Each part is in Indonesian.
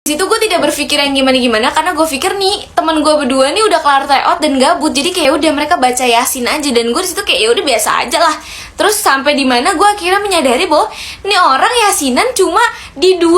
Di situ gue tidak berpikir yang gimana-gimana, karena gue pikir nih teman gue berdua nih udah kelar tryout dan gabut, jadi kayak udah mereka baca Yasin aja, dan gue di situ kayak ya udah biasa aja lah. Terus sampai di mana gue akhirnya menyadari bahwa nih orang Yasinan cuma di 2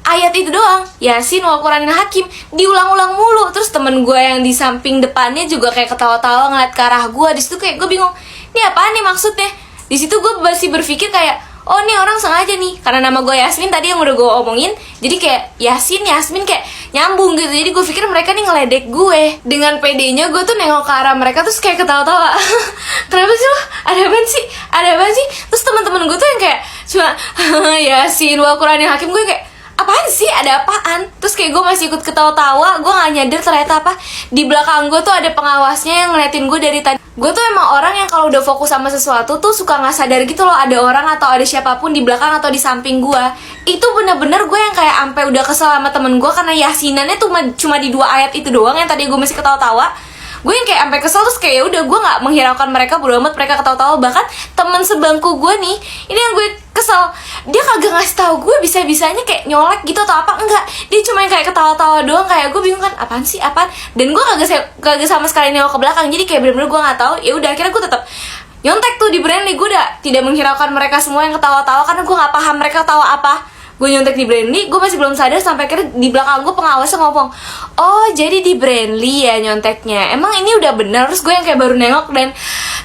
ayat itu doang, Yasin wal Qur'anil Hakim, diulang-ulang mulu. Terus temen gue yang di samping depannya juga kayak ketawa-tawa ngeliat ke arah gue. Di situ kayak gue bingung, ini apaan nih maksudnya? Di situ gue masih berpikir kayak, oh nih orang sengaja nih, karena nama gue Yasmin tadi yang udah gue omongin, jadi kayak Yasin, Yasmin kayak nyambung gitu. Jadi gue pikir mereka nih ngeledek gue. Dengan pedenya gue tuh nengok ke arah mereka terus kayak ketawa-tawa. Kenapa sih lo? Ada apaan sih? Ada apaan sih? Terus teman-teman gue tuh yang kayak cuma Yasin wal Qur'anil Hakim, gue kayak apaan sih, ada apaan? Terus kayak gue masih ikut ketawa-tawa. Gue gak nyadar ternyata apa, di belakang gue tuh ada pengawasnya yang ngeliatin gue dari tadi. Gue tuh emang orang yang kalau udah fokus sama sesuatu tuh suka gak sadar gitu loh ada orang atau ada siapapun di belakang atau di samping gue. Itu bener-bener gue yang kayak ampe udah kesel sama temen gue karena Yasinannya tuh cuma di 2 ayat itu doang yang tadi gue masih ketawa-tawa. Gue yang kayak sampai kesel, terus kayak ya udah gue nggak menghiraukan mereka, bodo amat mereka ketawa-tawa. Bahkan teman sebangku gue nih, ini yang gue kesel, dia kagak ngasih tahu gue bisa-bisanya kayak nyolek gitu atau apa, enggak, dia cuma yang kayak ketawa-tawa doang. Kayak gue bingung kan, apaan sih, apaan? Dan gue kagak sama sekali nengok ke belakang, jadi kayak bener-bener gue nggak tahu. Ya udah akhirnya gue tetap nyontek tuh di Brandly. Gue udah tidak menghiraukan mereka semua yang ketawa-tawa karena gue nggak paham mereka ketawa apa. Gue nyontek di Brandly, gue masih belum sadar sampai akhirnya di belakang gue pengawasnya ngomong, oh jadi di Brandly ya nyonteknya, emang ini udah bener. Terus gue yang kayak baru nengok dan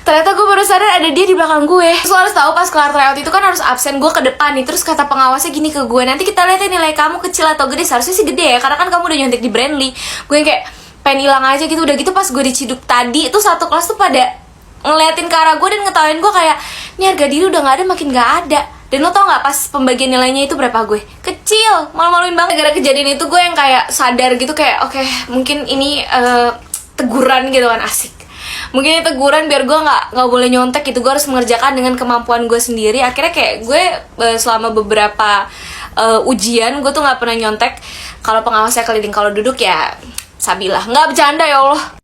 ternyata gue baru sadar ada dia di belakang gue. Terus lo harus tahu pas kelar tryout itu kan harus absen, gue ke depan nih. Terus kata pengawasnya gini ke gue, nanti kita lihat ya nilai kamu kecil atau gede. Seharusnya sih gede ya, karena kan kamu udah nyontek di Brandly. Gue yang kayak pengen hilang aja gitu. Udah gitu pas gue diciduk tadi, itu satu kelas tuh pada ngeliatin ke arah gue dan ngetawain gue kayak, ini harga diri udah gak ada makin gak ada. Dan lo tau gak pas pembagian nilainya itu berapa gue? Kecil, malu-maluin banget. Gara-gara kejadian itu gue yang kayak sadar gitu, kayak oke, mungkin ini teguran gitu kan, asik. Mungkin ini teguran biar gue nggak boleh nyontek gitu. Gue harus mengerjakan dengan kemampuan gue sendiri. Akhirnya kayak gue selama beberapa ujian gue tuh nggak pernah nyontek. Kalau pengawasnya keliling, kalau duduk ya sabilah. Nggak bercanda ya Allah.